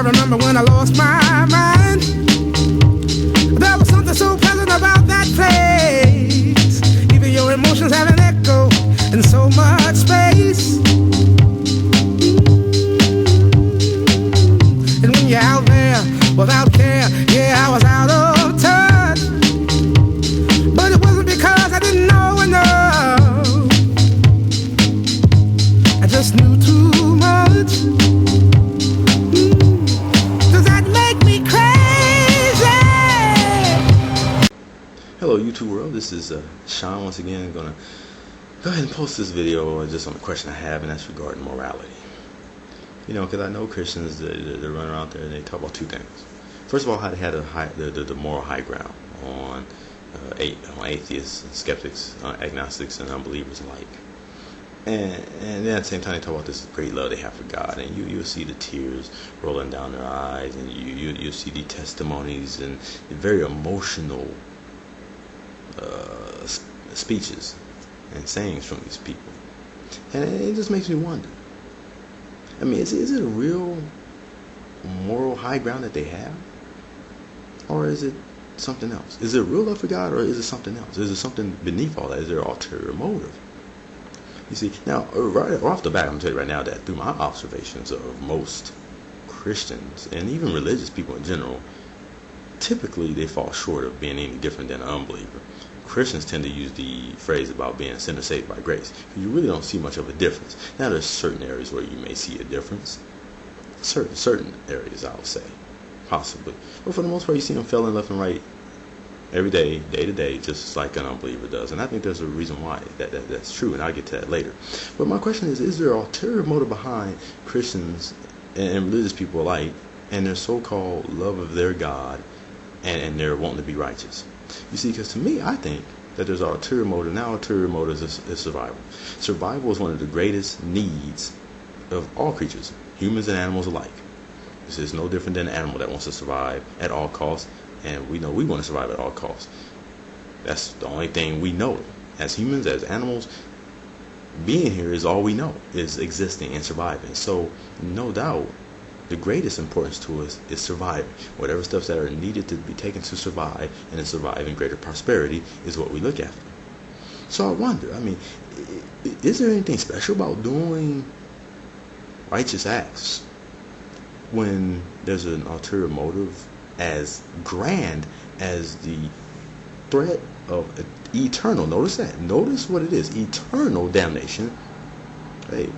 remember when I lost my mind. There was something so pleasant about that place. Even your emotions have an echo in so much space. And when you're out there without care, yeah, I was out of touch. But it wasn't because I didn't know enough. I just knew too much. Does that make me crazy? Hello YouTube world, this is Sean once again. I'm gonna go ahead and post this video just on a question I have, and that's regarding morality. You know, because I know Christians that run around there and they talk about two things. First of all, how they had the moral high ground on atheists, and skeptics, agnostics, and unbelievers alike. And then at the same time, they talk about this great love they have for God, and you'll see the tears rolling down their eyes, and you'll see the testimonies and the very emotional speeches and sayings from these people, and it just makes me wonder. I mean, is it a real moral high ground that they have, or is it something else? Is it real love for God, or is it something else? Is there something beneath all that? Is there an ulterior motive? You see, now, right off the bat, I'm going to tell you right now that through my observations of most Christians, and even religious people in general, typically they fall short of being any different than an unbeliever. Christians tend to use the phrase about being a sinner saved by grace. You really don't see much of a difference. Now, there's certain areas where you may see a difference. Certain areas, I would say, possibly. But for the most part, you see them failing left and right every day, day to day, just like an unbeliever does. And I think there's a reason why that's true, and I'll get to that later. But my question is there an ulterior motive behind Christians and religious people alike and their so-called love of their God and their wanting to be righteous? You see, because to me, I think that there's an ulterior motive. Now, ulterior motive is survival. Survival is one of the greatest needs of all creatures, humans and animals alike. This is no different than an animal that wants to survive at all costs, and we know we want to survive at all costs. That's the only thing we know. As humans, as animals, being here is all we know, is existing and surviving. So, no doubt, the greatest importance to us is surviving. Whatever steps that are needed to be taken to survive and to survive in greater prosperity is what we look after. So I wonder, I mean, is there anything special about doing righteous acts when there's an ulterior motive as grand as the threat of eternal, notice that, notice what it is, eternal damnation, hey,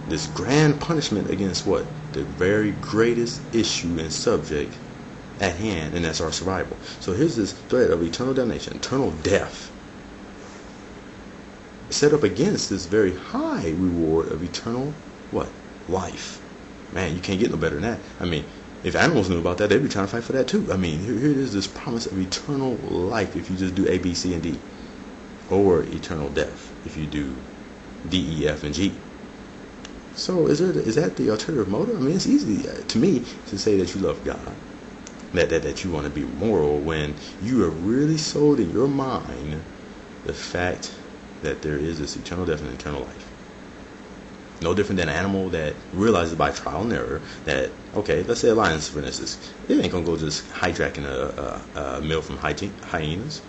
this grand punishment against what? The very greatest issue and subject at hand, and that's our survival. So here's this threat of eternal damnation, eternal death, set up against this very high reward of eternal what? Life. Man, you can't get no better than that. I mean, if animals knew about that, they'd be trying to fight for that too. I mean, here it is, this promise of eternal life if you just do A, B, C, and D, or eternal death if you do D, E, F, and G. So is that the ulterior motive? I mean, it's easy to me to say that you love God, that you want to be moral, when you are really sold in your mind the fact that there is this eternal death and eternal life. No different than an animal that realizes by trial and error that, okay, let's say a lion, for instance, it ain't gonna go just hijacking a meal from hyenas.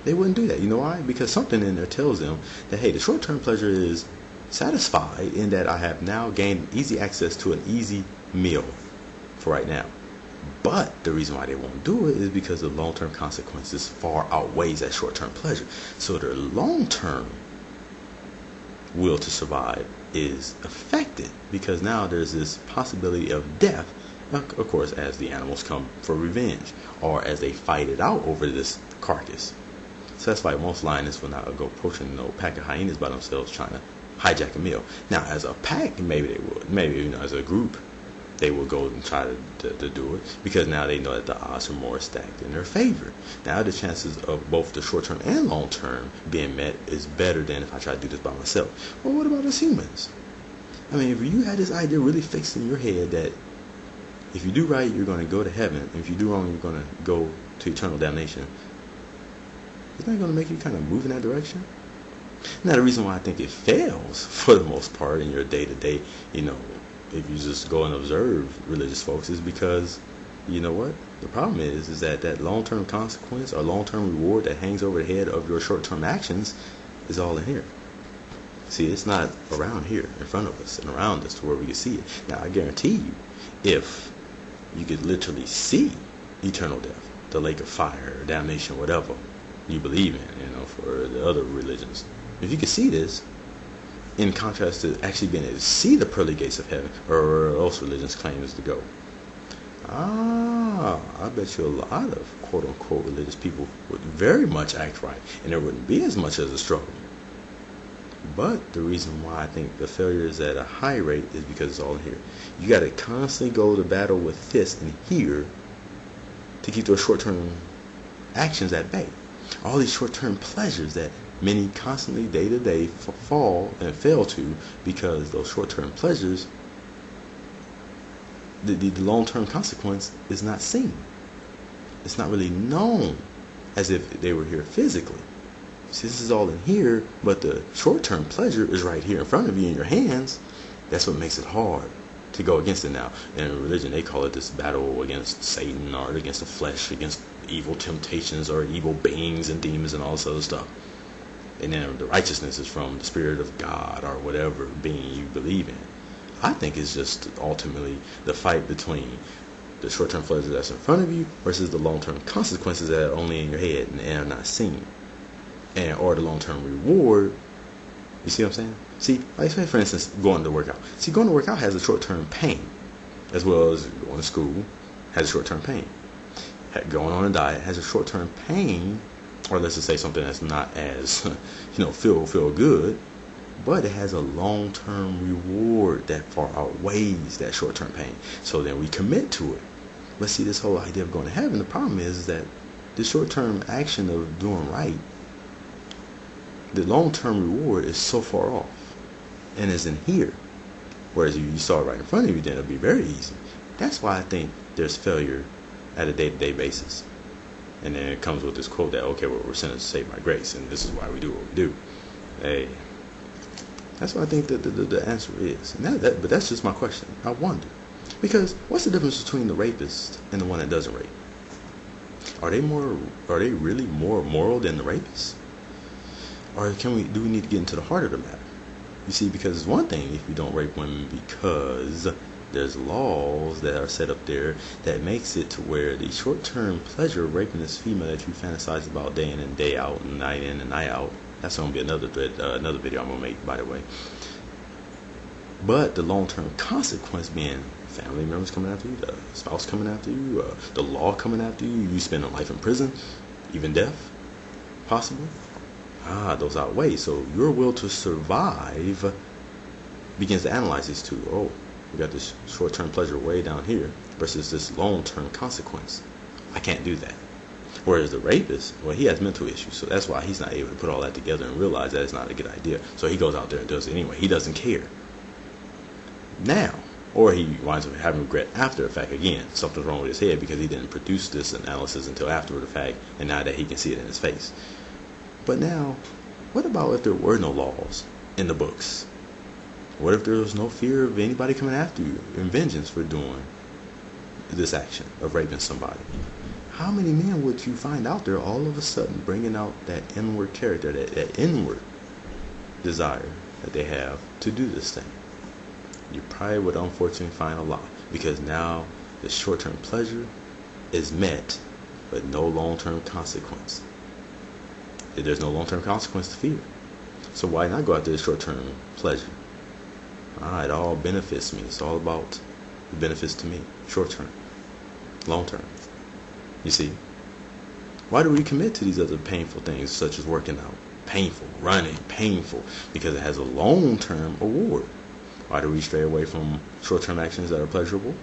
They wouldn't do that. You know why? Because something in there tells them that, hey, the short-term pleasure is satisfied in that I have now gained easy access to an easy meal for right now. But the reason why they won't do it is because the long-term consequences far outweighs that short-term pleasure. So their long-term will to survive is affected because now there's this possibility of death, of course, as the animals come for revenge or as they fight it out over this carcass. So that's why most lions will not go approaching no pack of hyenas by themselves trying to hijack a meal. Now, as a pack, maybe they would. Maybe, as a group, they will go and try to do it because now they know that the odds are more stacked in their favor. Now, the chances of both the short-term and long-term being met is better than if I try to do this by myself. Well, what about us humans? I mean, if you had this idea really fixed in your head that if you do right, you're going to go to heaven, and if you do wrong, you're going to go to eternal damnation, isn't that going to make you kind of move in that direction? Now, the reason why I think it fails, for the most part, in your day-to-day, if you just go and observe religious folks, is because, you know what? The problem is that long-term consequence or long-term reward that hangs over the head of your short-term actions is all in here. See, it's not around here in front of us and around us to where we can see it. Now, I guarantee you, if you could literally see eternal death, the lake of fire, damnation, whatever you believe in, for the other religions, if you could see this, in contrast to actually being able to see the pearly gates of heaven, or else religions claims to go, I bet you a lot of quote-unquote religious people would very much act right, and there wouldn't be as much as a struggle. But the reason why I think the failure is at a high rate is because it's all in here. You got to constantly go to battle with this and here to keep those short-term actions at bay. All these short-term pleasures that many constantly day-to-day fall and fail to, because those short-term pleasures, the long-term consequence is not seen. It's not really known as if they were here physically. See, this is all in here, but the short-term pleasure is right here in front of you in your hands. That's what makes it hard to go against it now. In religion, they call it this battle against Satan, or against the flesh, against evil temptations or evil beings and demons and all this other stuff. And then the righteousness is from the Spirit of God or whatever being you believe in. I think it's just ultimately the fight between the short-term pleasure that's in front of you versus the long-term consequences that are only in your head and are not seen. And or the long-term reward. You see what I'm saying? See, like say for instance, going to work out. See, going to work out has a short-term pain, as well as going to school has a short-term pain. Going on a diet has a short-term pain, or let's just say something that's not as feel good, but it has a long-term reward that far outweighs that short-term pain. So then we commit to it. But see, this whole idea of going to heaven, the problem is that the short-term action of doing right, the long-term reward is so far off and is in here. Whereas if you saw it right in front of you, then it'll be very easy. That's why I think there's failure at a day-to-day basis. And then it comes with this quote that, okay, well, we're sinners saved by grace, and this is why we do what we do. Hey, that's what I think that the answer is. And but that's just my question. I wonder. Because what's the difference between the rapist and the one that doesn't rape? Are they really more moral than the rapist? Or do we need to get into the heart of the matter? You see, because it's one thing if you don't rape women because there's laws that are set up there that makes it to where the short-term pleasure of raping this female that you fantasize about day in and day out and night in and night out. That's going to be another video I'm going to make, by the way. But the long-term consequence being family members coming after you, the spouse coming after you, the law coming after you, you spending life in prison, even death, possible. Those outweigh. So your will to survive begins to analyze these two. Oh, we got this short-term pleasure way down here versus this long-term consequence. I can't do that. Whereas the rapist, well, he has mental issues, so that's why he's not able to put all that together and realize that it's not a good idea. So he goes out there and does it anyway. He doesn't care. Now, or he winds up having regret after the fact. Again, something's wrong with his head because he didn't produce this analysis until after the fact, and now that he can see it in his face. But now, what about if there were no laws in the books? What if there was no fear of anybody coming after you in vengeance for doing this action of raping somebody? How many men would you find out there all of a sudden bringing out that inward character, that inward desire that they have to do this thing? You probably would unfortunately find a lot, because now the short-term pleasure is met with no long-term consequence. There's no long-term consequence to fear. So why not go after the short-term pleasure? It all benefits me. It's all about the benefits to me. Short-term, long-term. You see? Why do we commit to these other painful things, such as working out? Painful. Running. Painful. Because it has a long-term reward. Why do we stray away from short-term actions that are pleasurable?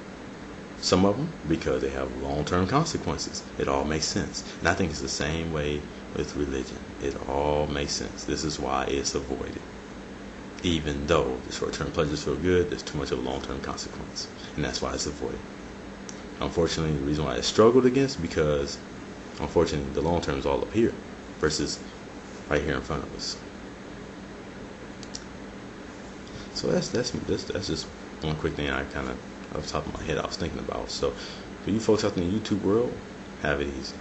Some of them, because they have long-term consequences. It all makes sense. And I think it's the same way with religion. It all makes sense. This is why it's avoided. Even though the short-term pleasures feel good, there's too much of a long-term consequence. And that's why it's avoided. Unfortunately, the reason why it's struggled against, because unfortunately the long-term is all up here versus right here in front of us. So that's just one quick thing I kind of, off the top of my head, I was thinking about. So, for you folks out in the YouTube world, have it easy.